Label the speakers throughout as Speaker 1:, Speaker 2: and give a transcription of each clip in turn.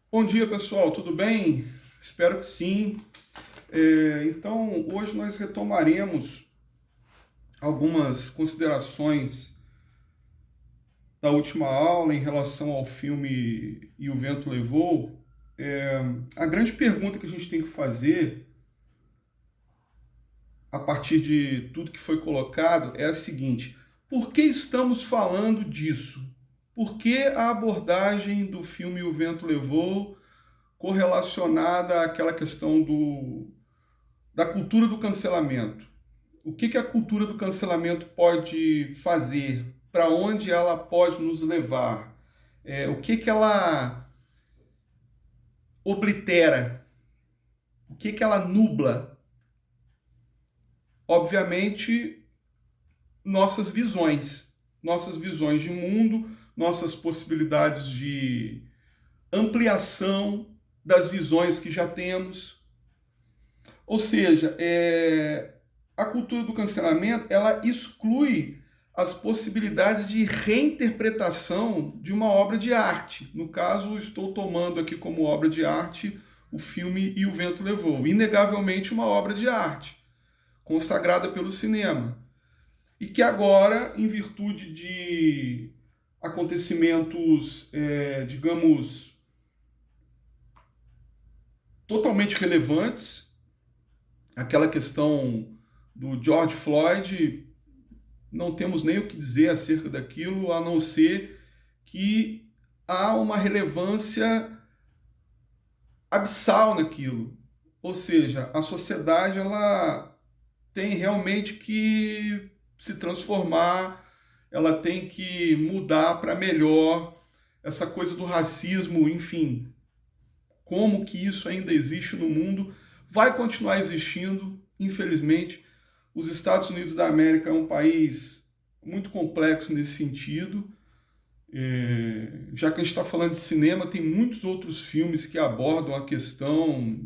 Speaker 1: Bom dia, pessoal, tudo bem? Espero que sim. Então, hoje nós retomaremos algumas considerações da última aula em relação ao filme E o Vento Levou. A grande pergunta que a gente tem que fazer, a partir de tudo que foi colocado, é a seguinte: por que estamos falando disso? Por que a abordagem do filme E o Vento Levou correlacionada àquela questão da cultura do cancelamento? O que a cultura do cancelamento pode fazer? Para onde ela pode nos levar? O que ela oblitera? O que ela nubla? Obviamente, nossas visões de mundo, nossas possibilidades de ampliação das visões que já temos. Ou seja, a cultura do cancelamento ela exclui as possibilidades de reinterpretação de uma obra de arte. No caso, estou tomando aqui como obra de arte o filme E o Vento Levou. Inegavelmente uma obra de arte, consagrada pelo cinema. E que agora, em virtude de acontecimentos, digamos, totalmente relevantes, aquela questão do George Floyd, não temos nem o que dizer acerca daquilo, a não ser que há uma relevância abissal naquilo. Ou seja, a sociedade ela tem realmente que se transformar, ela tem que mudar para melhor, essa coisa do racismo, enfim, como que isso ainda existe no mundo, vai continuar existindo, infelizmente. Os Estados Unidos da América é um país muito complexo nesse sentido. Já que a gente está falando de cinema, tem muitos outros filmes que abordam a questão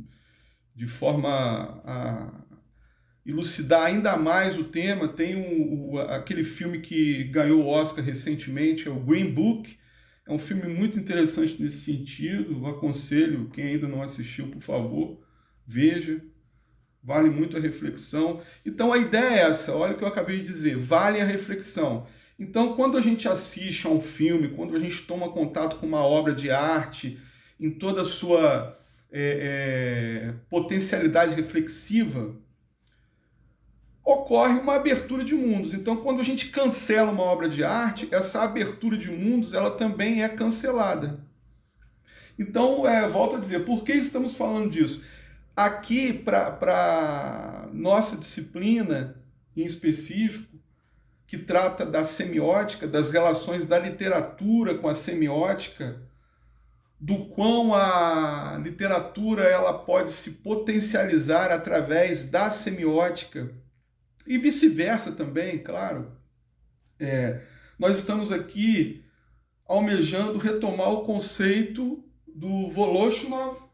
Speaker 1: de forma a elucidar ainda mais o tema. Tem aquele filme que ganhou o Oscar recentemente, é o Green Book. É um filme muito interessante nesse sentido. Eu aconselho, quem ainda não assistiu, por favor, veja. Vale muito a reflexão. Então a ideia é essa, olha o que eu acabei de dizer, vale a reflexão. Então, quando a gente assiste a um filme, quando a gente toma contato com uma obra de arte, em toda a sua potencialidade reflexiva, ocorre uma abertura de mundos. Então, quando a gente cancela uma obra de arte, essa abertura de mundos ela também é cancelada. Então, volto a dizer, por que estamos falando disso? Aqui, para nossa disciplina em específico, que trata da semiótica, das relações da literatura com a semiótica, do quão a literatura ela pode se potencializar através da semiótica e vice-versa também, claro. Nós estamos aqui almejando retomar o conceito do Voloshinov,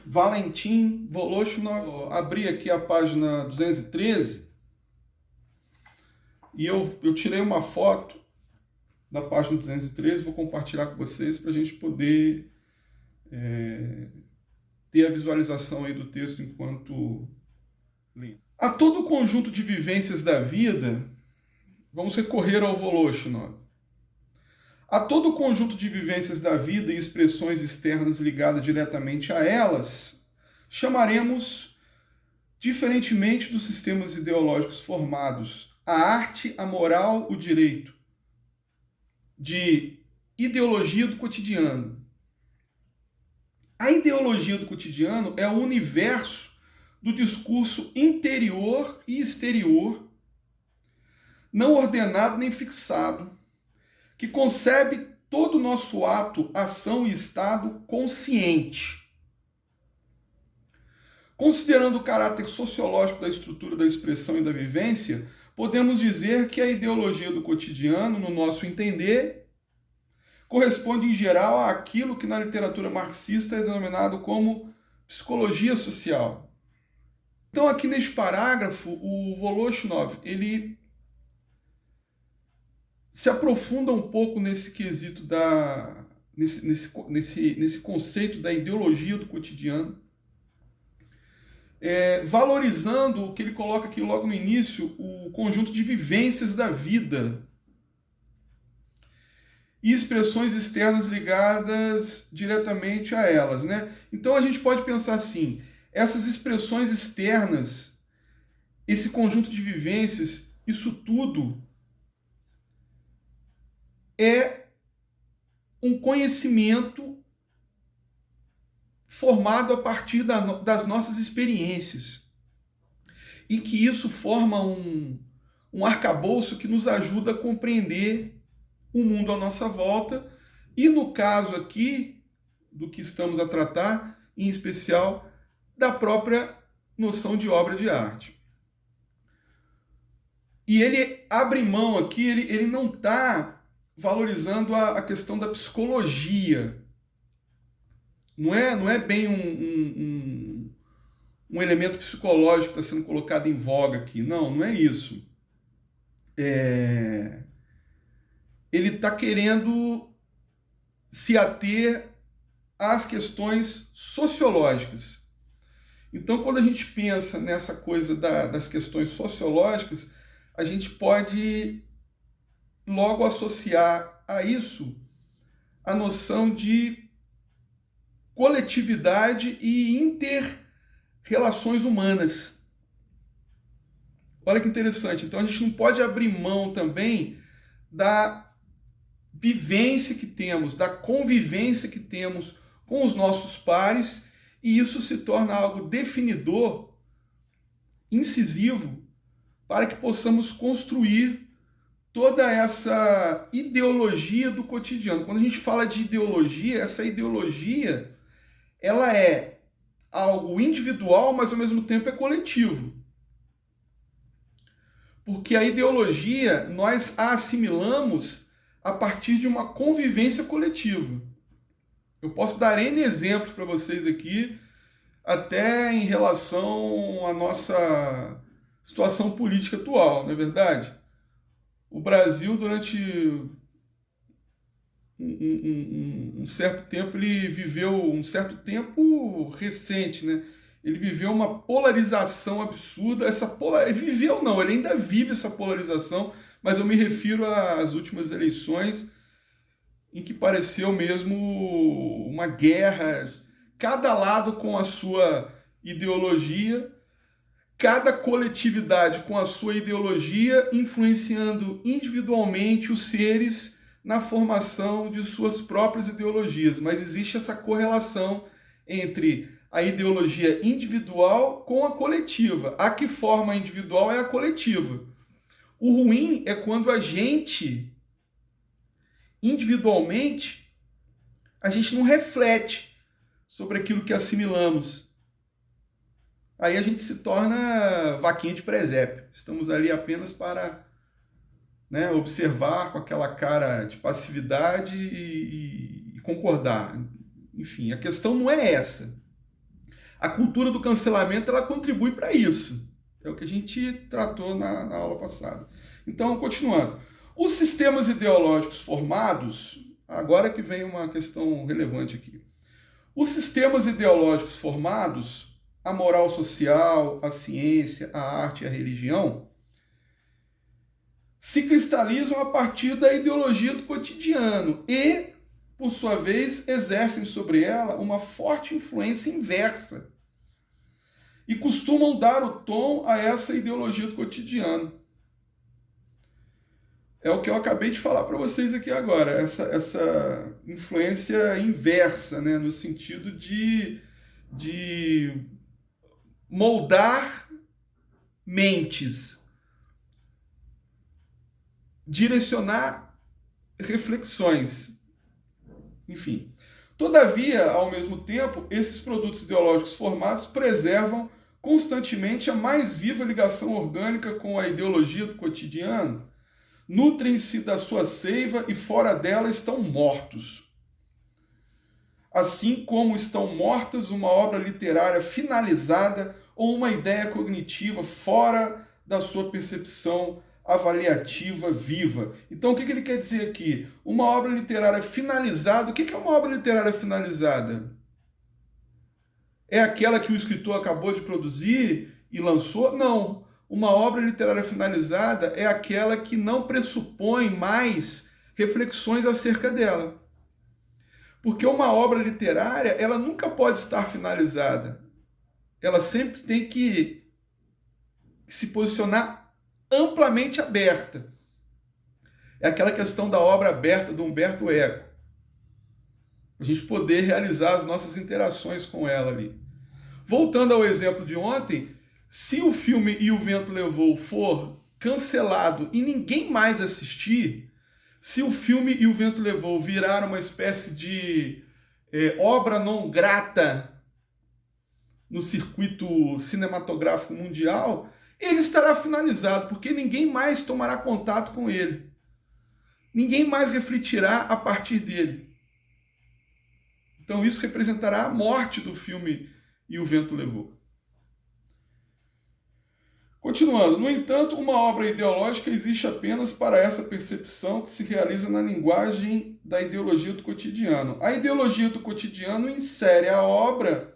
Speaker 1: Valentin Voloshinov. Abri aqui a página 213 e eu tirei uma foto da página 213, vou compartilhar com vocês para a gente poder ter a visualização aí do texto enquanto li. A todo o conjunto de vivências da vida, vamos recorrer ao Voloshinov. A todo o conjunto de vivências da vida e expressões externas ligadas diretamente a elas, chamaremos, diferentemente dos sistemas ideológicos formados, a arte, a moral, o direito, de ideologia do cotidiano. A ideologia do cotidiano é o universo do discurso interior e exterior, não ordenado nem fixado, que concebe todo o nosso ato, ação e estado consciente. Considerando o caráter sociológico da estrutura da expressão e da vivência, podemos dizer que a ideologia do cotidiano, no nosso entender, corresponde em geral àquilo que na literatura marxista é denominado como psicologia social. Então, aqui neste parágrafo, o Voloshinov, ele se aprofunda um pouco nesse quesito nesse conceito da ideologia do cotidiano, valorizando o que ele coloca aqui logo no início, o conjunto de vivências da vida e expressões externas ligadas diretamente a elas, né? Então a gente pode pensar assim, essas expressões externas, esse conjunto de vivências, isso tudo é um conhecimento formado a partir das nossas experiências. E que isso forma um arcabouço que nos ajuda a compreender o mundo à nossa volta, e no caso aqui, do que estamos a tratar, em especial, da própria noção de obra de arte. E ele abre mão aqui, ele não está valorizando a questão da psicologia. Não é bem um elemento psicológico que está sendo colocado em voga aqui. Não é isso. Ele está querendo se ater às questões sociológicas. Então, quando a gente pensa nessa coisa das questões sociológicas, a gente pode logo associar a isso a noção de coletividade e inter-relações humanas. Olha que interessante. Então, a gente não pode abrir mão também da vivência que temos, da convivência que temos com os nossos pares, e isso se torna algo definidor, incisivo, para que possamos construir toda essa ideologia do cotidiano. Quando a gente fala de ideologia, essa ideologia, ela é algo individual, mas ao mesmo tempo é coletivo. Porque a ideologia, nós a assimilamos a partir de uma convivência coletiva. Eu posso dar N exemplos para vocês aqui, até em relação à nossa situação política atual, não é verdade? O Brasil, durante um certo tempo, ele viveu, um certo tempo recente, né? Ele viveu uma polarização absurda. Viveu não, ele ainda vive essa polarização, mas eu me refiro às últimas eleições, em que pareceu mesmo uma guerra, cada lado com a sua ideologia, cada coletividade com a sua ideologia, influenciando individualmente os seres na formação de suas próprias ideologias. Mas existe essa correlação entre a ideologia individual com a coletiva. A que forma a individual é a coletiva. O ruim é quando a gente, individualmente, a gente não reflete sobre aquilo que assimilamos. Aí a gente se torna vaquinha de presépio. Estamos ali apenas para, né, observar com aquela cara de passividade e concordar. Enfim, a questão não é essa. A cultura do cancelamento, ela contribui para isso. É o que a gente tratou na aula passada. Então, continuando. Os sistemas ideológicos formados, agora que vem uma questão relevante aqui. Os sistemas ideológicos formados, a moral social, a ciência, a arte e a religião, se cristalizam a partir da ideologia do cotidiano e, por sua vez, exercem sobre ela uma forte influência inversa e costumam dar o tom a essa ideologia do cotidiano. É o que eu acabei de falar para vocês aqui agora, essa influência inversa, né, no sentido de moldar mentes, direcionar reflexões, enfim. Todavia, ao mesmo tempo, esses produtos ideológicos formados preservam constantemente a mais viva ligação orgânica com a ideologia do cotidiano, nutrem-se da sua seiva e fora dela estão mortos. Assim como estão mortas uma obra literária finalizada ou uma ideia cognitiva fora da sua percepção avaliativa viva. Então, o que ele quer dizer aqui? Uma obra literária finalizada. O que é uma obra literária finalizada? É aquela que o escritor acabou de produzir e lançou? Não. Uma obra literária finalizada é aquela que não pressupõe mais reflexões acerca dela. Porque uma obra literária, ela nunca pode estar finalizada. Ela sempre tem que se posicionar amplamente aberta. É aquela questão da obra aberta do Humberto Eco. A gente poder realizar as nossas interações com ela ali. Voltando ao exemplo de ontem, se o filme E o Vento Levou for cancelado e ninguém mais assistir, se o filme E o Vento Levou virar uma espécie de obra não grata no circuito cinematográfico mundial, ele estará finalizado, porque ninguém mais tomará contato com ele. Ninguém mais refletirá a partir dele. Então isso representará a morte do filme E o Vento Levou. Continuando, no entanto, uma obra ideológica existe apenas para essa percepção que se realiza na linguagem da ideologia do cotidiano. A ideologia do cotidiano insere a obra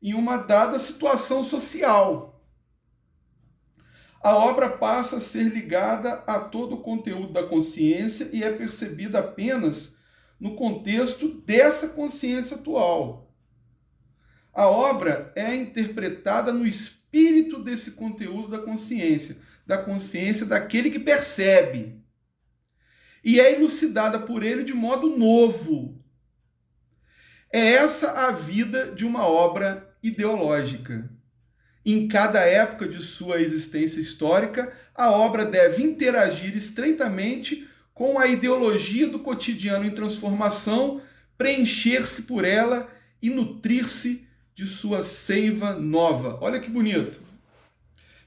Speaker 1: em uma dada situação social. A obra passa a ser ligada a todo o conteúdo da consciência e é percebida apenas no contexto dessa consciência atual. A obra é interpretada no espírito desse conteúdo da consciência daquele que percebe, e é elucidada por ele de modo novo. É essa a vida de uma obra ideológica. Em cada época de sua existência histórica, a obra deve interagir estreitamente com a ideologia do cotidiano em transformação, preencher-se por ela e nutrir-se de sua seiva nova. Olha que bonito.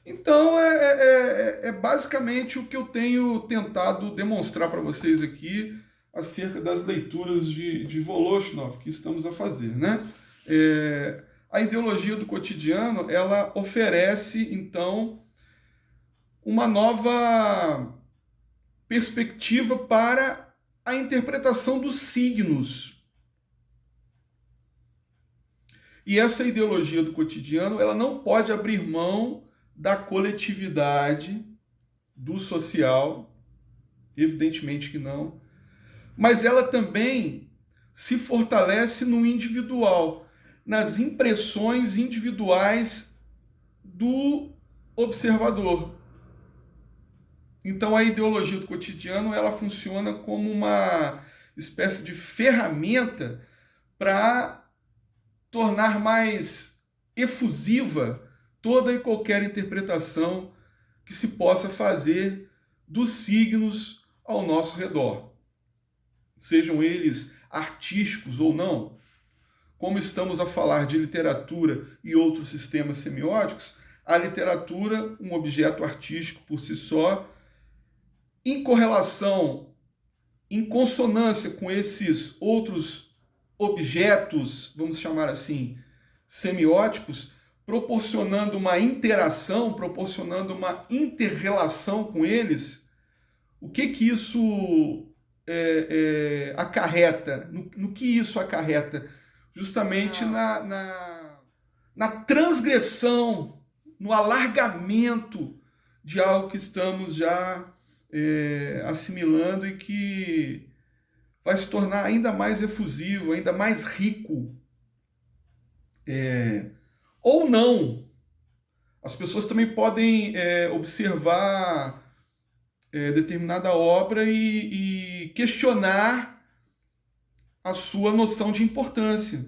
Speaker 1: Então, é basicamente o que eu tenho tentado demonstrar para vocês aqui acerca das leituras de Voloshinov que estamos a fazer, né? A ideologia do cotidiano, ela oferece, então, uma nova perspectiva para a interpretação dos signos. E essa ideologia do cotidiano, ela não pode abrir mão da coletividade, do social, evidentemente que não, mas ela também se fortalece no individual, nas impressões individuais do observador. Então a ideologia do cotidiano, ela funciona como uma espécie de ferramenta para tornar mais efusiva toda e qualquer interpretação que se possa fazer dos signos ao nosso redor. Sejam eles artísticos ou não. Como estamos a falar de literatura e outros sistemas semióticos, a literatura, um objeto artístico por si só, em correlação, em consonância com esses outros objetos, vamos chamar assim, semióticos, proporcionando uma interação, proporcionando uma inter-relação com eles, o que isso acarreta? No que isso acarreta? Justamente na transgressão, no alargamento de algo que estamos já assimilando e que vai se tornar ainda mais efusivo, ainda mais rico. Ou não. As pessoas também podem observar determinada obra e questionar a sua noção de importância.